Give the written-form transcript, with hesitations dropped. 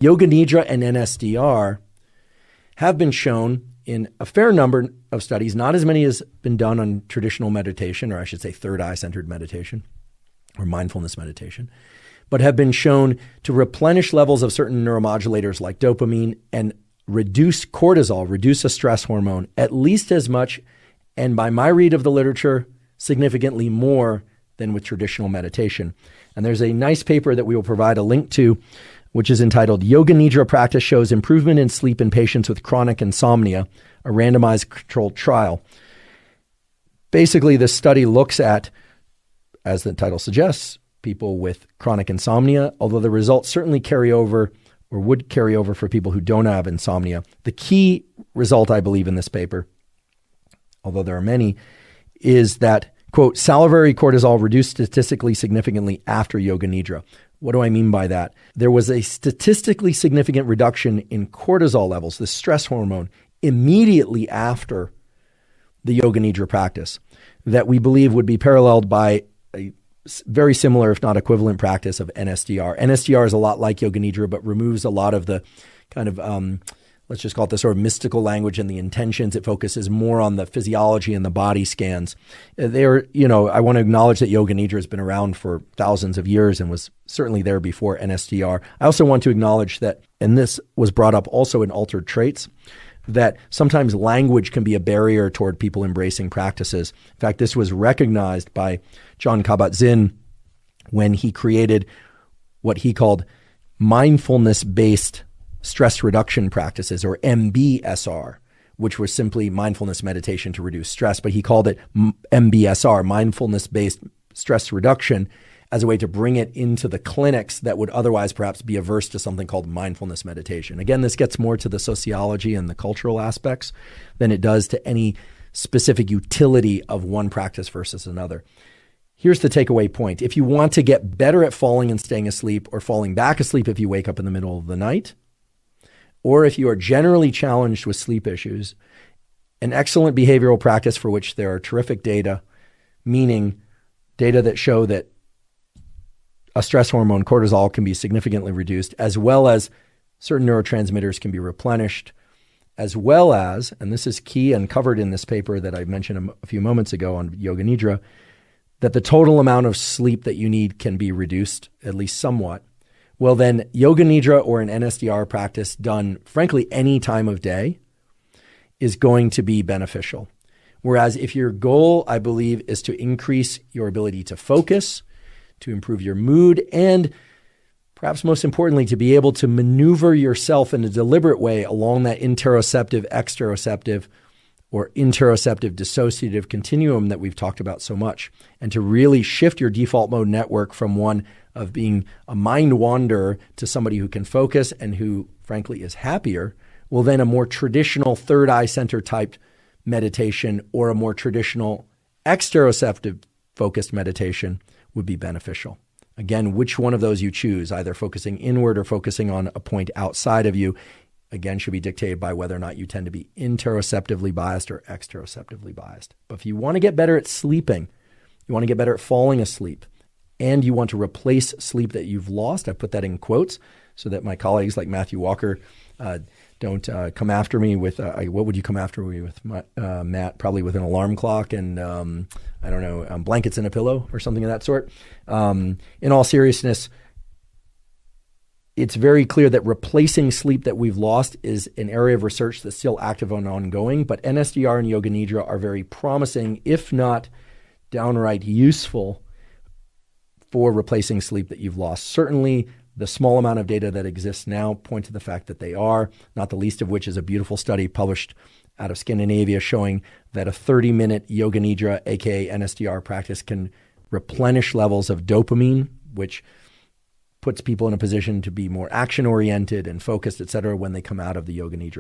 Yoga Nidra and NSDR have been shown in a fair number of studies, not as many as been done on traditional meditation, or I should say third eye-centered meditation or mindfulness meditation, but have been shown to replenish levels of certain neuromodulators like dopamine and reduce cortisol, reduce a stress hormone, at least as much, and by my read of the literature, significantly more than with traditional meditation. And there's a nice paper that we will provide a link to, which is entitled Yoga Nidra Practice Shows Improvement in Sleep in Patients with Chronic Insomnia, a randomized controlled trial. Basically, this study looks at, as the title suggests, people with chronic insomnia, although the results certainly carry over or would carry over for people who don't have insomnia. The key result, I believe, in this paper, although there are many, is that, quote, salivary cortisol reduced statistically significantly after Yoga Nidra. What do I mean by that? There was a statistically significant reduction in cortisol levels, the stress hormone, immediately after the Yoga Nidra practice that we believe would be paralleled by a very similar, if not equivalent, practice of NSDR. NSDR is a lot like Yoga Nidra, but removes a lot of the kind of, let's just call it the sort of mystical language and the intentions. It focuses more on the physiology and the body scans. I want to acknowledge that Yoga Nidra has been around for thousands of years and was certainly there before NSDR. I also want to acknowledge that, and this was brought up also in Altered Traits, that sometimes language can be a barrier toward people embracing practices. In fact, this was recognized by Jon Kabat-Zinn when he created what he called mindfulness-based stress reduction practices, or MBSR, which was simply mindfulness meditation to reduce stress. But he called it MBSR, mindfulness-based stress reduction, as a way to bring it into the clinics that would otherwise perhaps be averse to something called mindfulness meditation. Again, this gets more to the sociology and the cultural aspects than it does to any specific utility of one practice versus another. Here's the takeaway point. If you want to get better at falling and staying asleep, or falling back asleep if you wake up in the middle of the night, or if you are generally challenged with sleep issues, an excellent behavioral practice for which there are terrific data, meaning data that show that a stress hormone, cortisol, can be significantly reduced, as well as certain neurotransmitters can be replenished, as well as, and this is key and covered in this paper that I mentioned a few moments ago on Yoga Nidra, that the total amount of sleep that you need can be reduced, at least somewhat. Well, then Yoga Nidra or an NSDR practice done, frankly, any time of day is going to be beneficial. Whereas if your goal, I believe, is to increase your ability to focus, to improve your mood, and perhaps most importantly, to be able to maneuver yourself in a deliberate way along that interoceptive, exteroceptive, or interoceptive dissociative continuum that we've talked about so much, and to really shift your default mode network from one of being a mind wanderer to somebody who can focus and who, frankly, is happier, well, then a more traditional third eye center type meditation or a more traditional exteroceptive focused meditation would be beneficial. Again, which one of those you choose, either focusing inward or focusing on a point outside of you, again, should be dictated by whether or not you tend to be interoceptively biased or exteroceptively biased. But if you want to get better at sleeping, you want to get better at falling asleep, and you want to replace sleep that you've lost, I put that in quotes so that my colleagues like Matthew Walker don't come after me with, what would you come after me with, Matt? Probably with an alarm clock and, blankets and a pillow or something of that sort. In all seriousness, it's very clear that replacing sleep that we've lost is an area of research that's still active and ongoing, but NSDR and Yoga Nidra are very promising, if not downright useful, for replacing sleep that you've lost. Certainly, the small amount of data that exists now point to the fact that they are, not the least of which is a beautiful study published out of Scandinavia showing that a 30-minute Yoga Nidra, aka NSDR practice, can replenish levels of dopamine, which puts people in a position to be more action-oriented and focused, et cetera, when they come out of the Yoga Nidra.